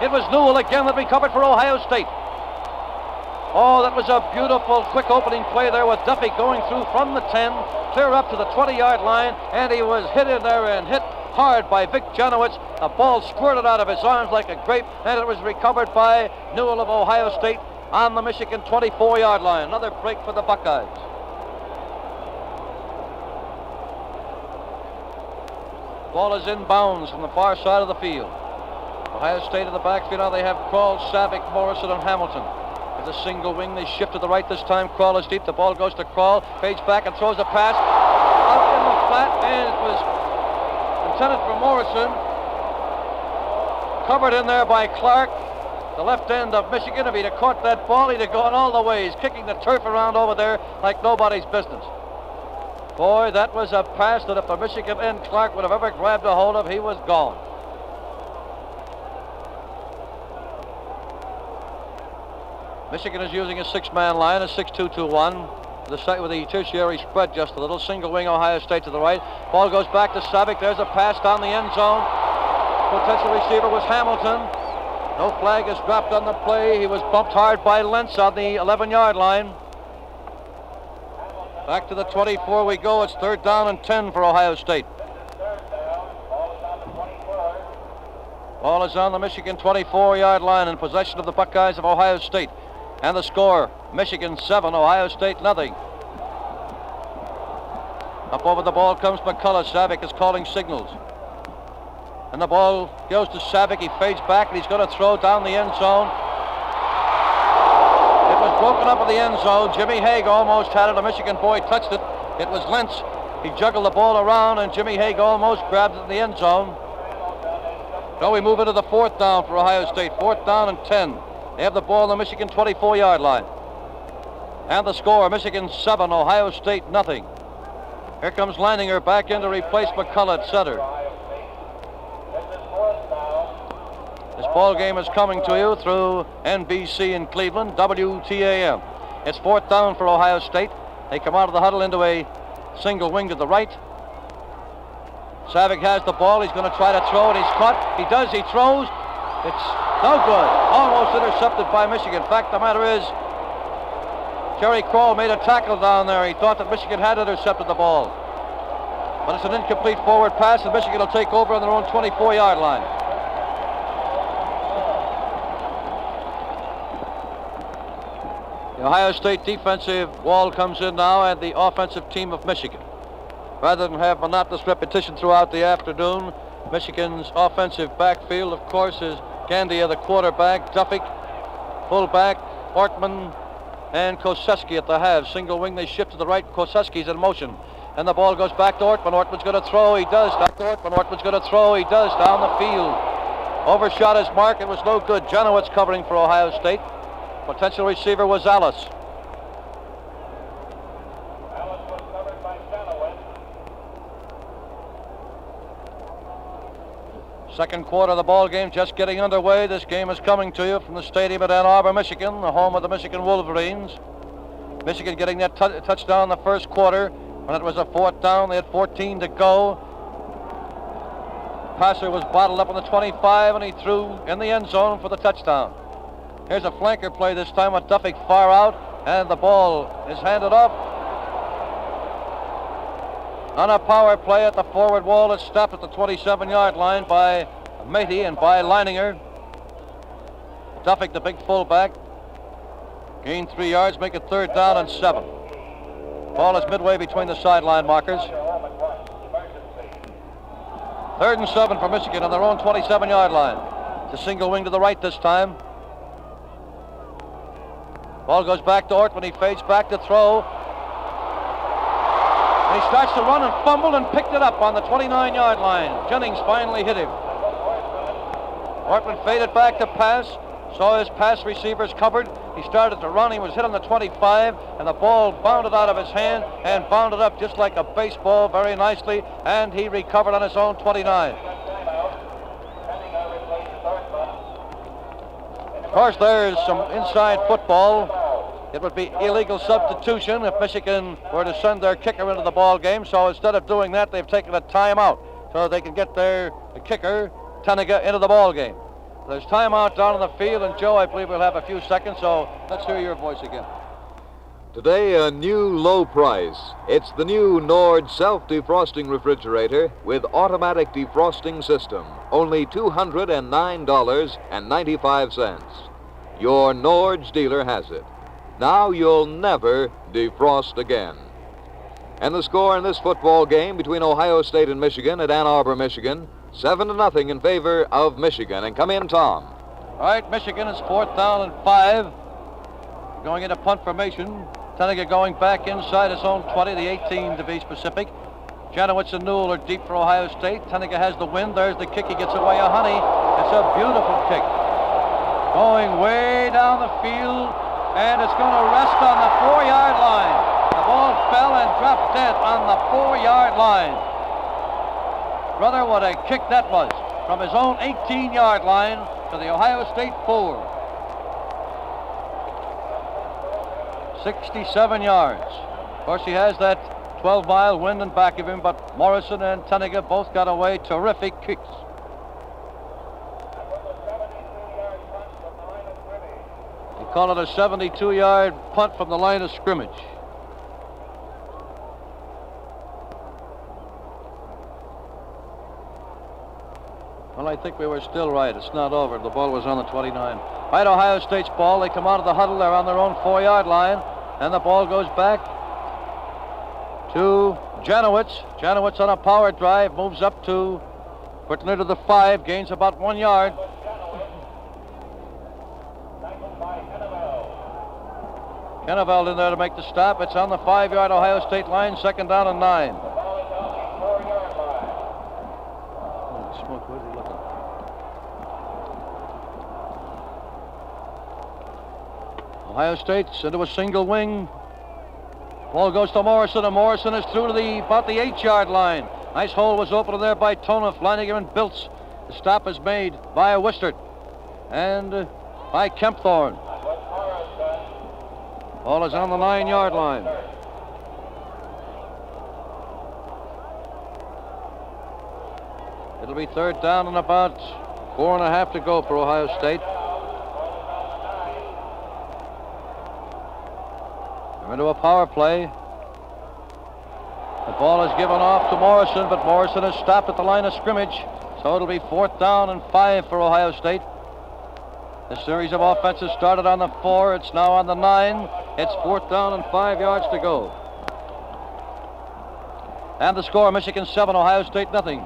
It was Newell again that recovered for Ohio State. Oh, that was a beautiful, quick opening play there with Duffy going through from the 10, clear up to the 20-yard line, and he was hit in there and hit hard by Vic Janowitz. The ball squirted out of his arms like a grape, and it was recovered by Newell of Ohio State on the Michigan 24-yard line. Another break for the Buckeyes. Ball is inbounds from the far side of the field. Ohio State in the backfield. Now they have Kroll, Savick, Morrison, and Hamilton. With a single wing, they shift to the right this time. Kroll is deep. The ball goes to Kroll. Fades back and throws a pass out in the flat, and it was intended for Morrison. Covered in there by Clark, the left end of Michigan. If he'd have caught that ball, he'd have gone all the way. He's kicking the turf around over there like nobody's business. Boy, that was a pass that if the Michigan end Clark would have ever grabbed a hold of, he was gone. Michigan is using a six-man line, a 6-2-2-1. With the tertiary spread just a little. Single wing Ohio State to the right. Ball goes back to Savick. There's a pass down the end zone. Potential receiver was Hamilton. No flag is dropped on the play. He was bumped hard by Lentz on the 11-yard line. Back to the 24 we go. It's 3rd down and 10 for Ohio State. Ball is on the Michigan 24-yard line in possession of the Buckeyes of Ohio State. And the score, Michigan 7, Ohio State nothing. Up over the ball comes McCullough. Savick is calling signals. And the ball goes to Savick. He fades back and he's going to throw down the end zone. It was broken up in the end zone. Jimmy Haig almost had it. A Michigan boy touched it. It was Lentz. He juggled the ball around and Jimmy Haig almost grabbed it in the end zone. So we move into the 4th down for Ohio State. 4th down and 10. They have the ball on the Michigan 24-yard line. And the score, Michigan 7, Ohio State nothing. Here comes Leininger back in to replace McCullough at center. This ball game is coming to you through NBC in Cleveland, WTAM. It's 4th down for Ohio State. They come out of the huddle into a single wing to the right. Savick has the ball. He's going to try to throw it. He's caught. He does. He throws. It's no good. Almost intercepted by Michigan. In fact, the matter is, Jerry Kroll made a tackle down there. He thought that Michigan had intercepted the ball. But it's an incomplete forward pass, and Michigan will take over on their own 24-yard line. The Ohio State defensive wall comes in now, and the offensive team of Michigan. Rather than have monotonous repetition throughout the afternoon, Michigan's offensive backfield, of course, is Gandia, the quarterback, Duffick, fullback, Ortman, and Koseski at the halves. Single wing, they shift to the right. Koseski's in motion. And the ball goes back to Ortman. Ortman's going to throw. He does. Back to Ortman. Ortman's going to throw. He does. Down the field. Overshot his mark. It was no good. Janowitz covering for Ohio State. Potential receiver was Alice. Second quarter of the ball game just getting underway. This game is coming to you from the stadium at Ann Arbor, Michigan, the home of the Michigan Wolverines. Michigan getting that touchdown in the first quarter. When it was a 4th down, they had 14 to go. Passer was bottled up on the 25, and he threw in the end zone for the touchdown. Here's a flanker play this time with Duffick far out, and the ball is handed off. On a power play at the forward wall, it's stopped at the 27-yard line by Matey and by Leininger. Duffick, the big fullback, gained 3 yards, make it 3rd down and 7. Ball is midway between the sideline markers. 3rd and 7 for Michigan on their own 27-yard line. It's a single wing to the right this time. Ball goes back to Ortman. He fades back to throw. And he starts to run and fumbled and picked it up on the 29-yard line. Jennings finally hit him. Ortman faded back to pass. Saw his pass receivers covered. He started to run. He was hit on the 25, and the ball bounded out of his hand and bounded up just like a baseball very nicely, and he recovered on his own 29. Of course, there's some inside football. It would be illegal substitution if Michigan were to send their kicker into the ball game. So instead of doing that, they've taken a timeout so they can get their kicker, Taniga, into the ball game. There's timeout down on the field, and Joe, I believe we'll have a few seconds, so let's hear your voice again. Today, a new low price. It's the new Nord self-defrosting refrigerator with automatic defrosting system. Only $209.95. Your Nord's dealer has it. Now you'll never defrost again. And the score in this football game between Ohio State and Michigan at Ann Arbor, Michigan, 7-0 in favor of Michigan. And come in, Tom. All right, Michigan is 4th down and 5. Going into punt formation. Tenniger going back inside his own 20, the 18 to be specific. Janowitz and Newell are deep for Ohio State. Tenniger has the win. There's the kick. He gets away a honey. It's a beautiful kick. Going way down the field, and it's going to rest on the 4-yard line. The ball fell and dropped dead on the 4-yard line. Brother, what a kick that was. From his own 18-yard line to the Ohio State 4. 67 yards. Of course, he has that 12-mile wind in back of him, but Morrison and Tenniger both got away terrific kicks. They call it a 72-yard punt from the line of scrimmage. Well, I think we were still right. It's not over. The ball was on the 29. Right, Ohio State's ball. They come out of the huddle. They're on their own 4-yard line. And the ball goes back to Janowitz. Janowitz on a power drive. Moves up to, put near to the 5. Gains about 1 yard. Kenneveld in there to make the stop. It's on the 5-yard Ohio State line. 2nd down and 9. Where's he looking? Ohio State's into a single wing. Ball goes to Morrison, and Morrison is through to about the 8-yard line. Nice hole was opened there by Tona, Flanagan, and Biltz. The stop is made by Wistert and by Kempthorne. Ball is on the 9-yard line. It'll be 3rd down and about 4.5 to go for Ohio State. They're into a power play. The ball is given off to Morrison, but Morrison is stopped at the line of scrimmage. So it'll be 4th down and 5 for Ohio State. The series of offenses started on the 4. It's now on the 9. It's 4th down and 5 yards to go. And the score, Michigan 7, Ohio State nothing.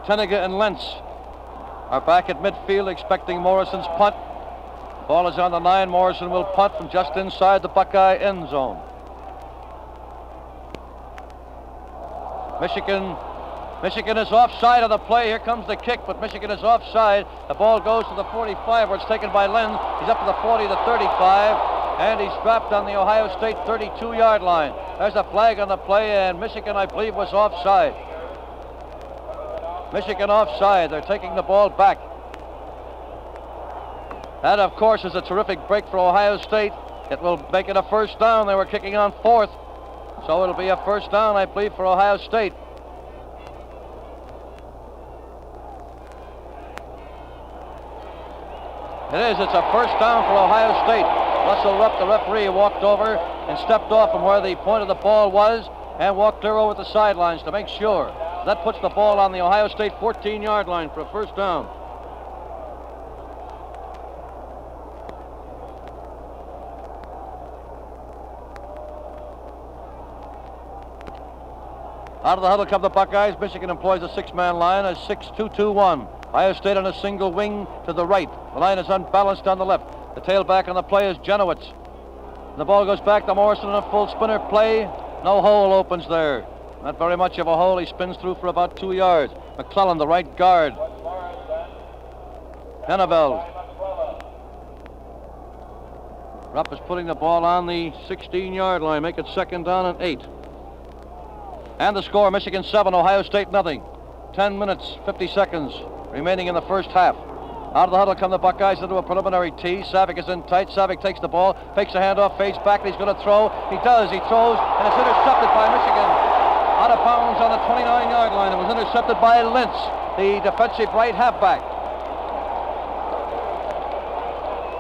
Tenniger and Lentz are back at midfield expecting Morrison's punt. Ball is on the 9. Morrison will punt from just inside the Buckeye end zone. Michigan is offside of the play. Here comes the kick, but Michigan is offside. The ball goes to the 45 where it's taken by Lenz. He's up to the 40, the 35, and he's dropped on the Ohio State 32-yard line. There's a flag on the play, and Michigan, I believe, was offside. Michigan offside. They're taking the ball back. That, of course, is a terrific break for Ohio State. It will make it a 1st down. They were kicking on 4th. So it'll be a 1st down, I believe, for Ohio State. It is. It's a 1st down for Ohio State. Russell Rupp, the referee, walked over and stepped off from where the point of the ball was and walked clear over the sidelines to make sure. That puts the ball on the Ohio State 14-yard line for a 1st down. Out of the huddle come the Buckeyes. Michigan employs a 6-man line, a 6-2-2-1. Ohio State on a single wing to the right. The line is unbalanced on the left. The tailback on the play is Janowitz. The ball goes back to Morrison in a full spinner play. No hole opens there. Not very much of a hole. He spins through for about 2 yards. McClellan, the right guard. Kenneveld. Rupp is putting the ball on the 16-yard line. Make it 2nd down and 8. And the score, Michigan 7, Ohio State nothing. 10 minutes, 50 seconds remaining in the 1st half. Out of the huddle come the Buckeyes into a preliminary tee. Savick is in tight. Savick takes the ball, fakes a handoff, fades back, and he's going to throw. He does. He throws, and it's intercepted by Michigan. Out of bounds on the 29-yard line. It was intercepted by Lentz, the defensive right halfback.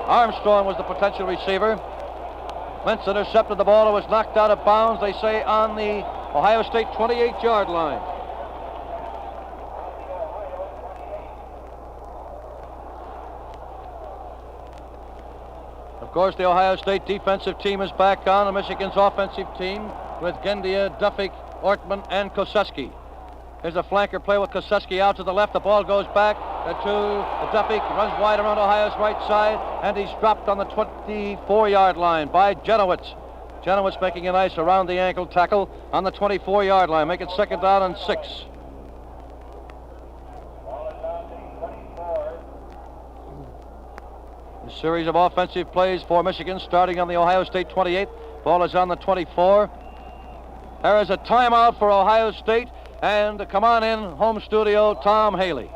Armstrong was the potential receiver. Mintz intercepted the ball. It was knocked out of bounds, they say, on the Ohio State 28-yard line. Of course, the Ohio State defensive team is back on. And Michigan's offensive team with Gendia, Duffick, Ortman, and Koseski. There's a flanker play with Koseski out to the left. The ball goes back to Duffick, runs wide around Ohio's right side, and he's dropped on the 24-yard line by Janowitz. Janowitz making a nice around-the-ankle tackle on the 24-yard line. Make it 2nd down and 6. A series of offensive plays for Michigan, starting on the Ohio State 28. Ball is on the 24. There is a timeout for Ohio State, and come on in, home studio, Tom Haley.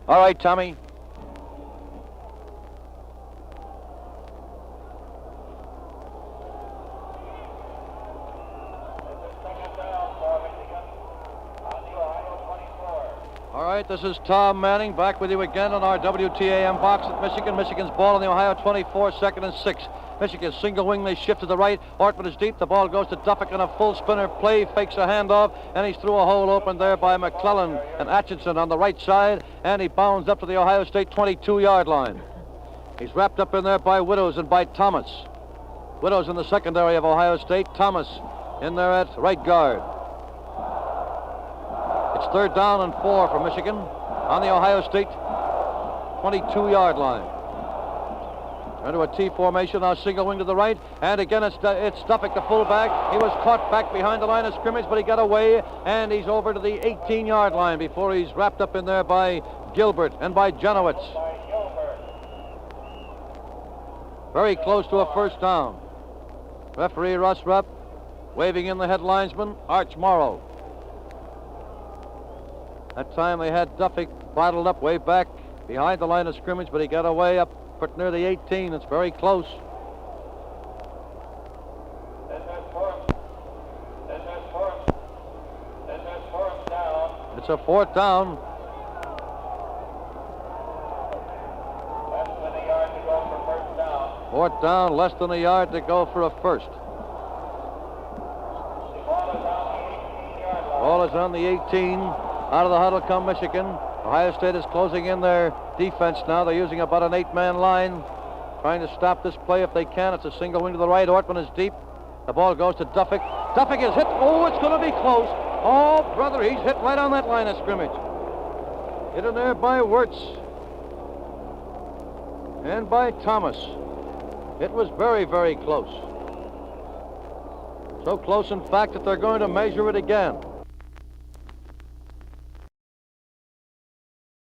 All right, Tommy. All right, this is Tom Manning back with you again on our WTAM box at Michigan. Michigan's ball on the Ohio 24, 2nd and 6. Michigan single wing, they shift to the right. Ortman is deep. The ball goes to Duffick on a full spinner play, fakes a handoff, and he's through a hole open there by McClellan and Atchison on the right side, and he bounds up to the Ohio State 22-yard line. He's wrapped up in there by Widows and by Thomas. Widows in the secondary of Ohio State. Thomas in there at right guard. It's 3rd down and 4 for Michigan on the Ohio State 22-yard line. Into a T formation, now single wing to the right, and again it's Duffick, the fullback. He was caught back behind the line of scrimmage, but he got away, and he's over to the 18-yard line before he's wrapped up in there by Gilbert and by Janowitz. Very close to a 1st down. Referee Russ Rupp waving in the head linesman, Arch Morrow. That time they had Duffick bottled up way back behind the line of scrimmage, but he got away up but near the 18. It's very close. It's a 4th down. Fourth down, less than a yard to go for a first. Ball is on the 18. Out of the huddle come Michigan. Ohio State is closing in their defense now. They're using about an 8-man line, trying to stop this play if they can. It's a single wing to the right. Ortman is deep. The ball goes to Duffick. Duffick is hit. Oh, it's going to be close. Oh, brother, he's hit right on that line of scrimmage. Hit in there by Wirtz and by Thomas. It was very, very close. So close, in fact, that they're going to measure it again.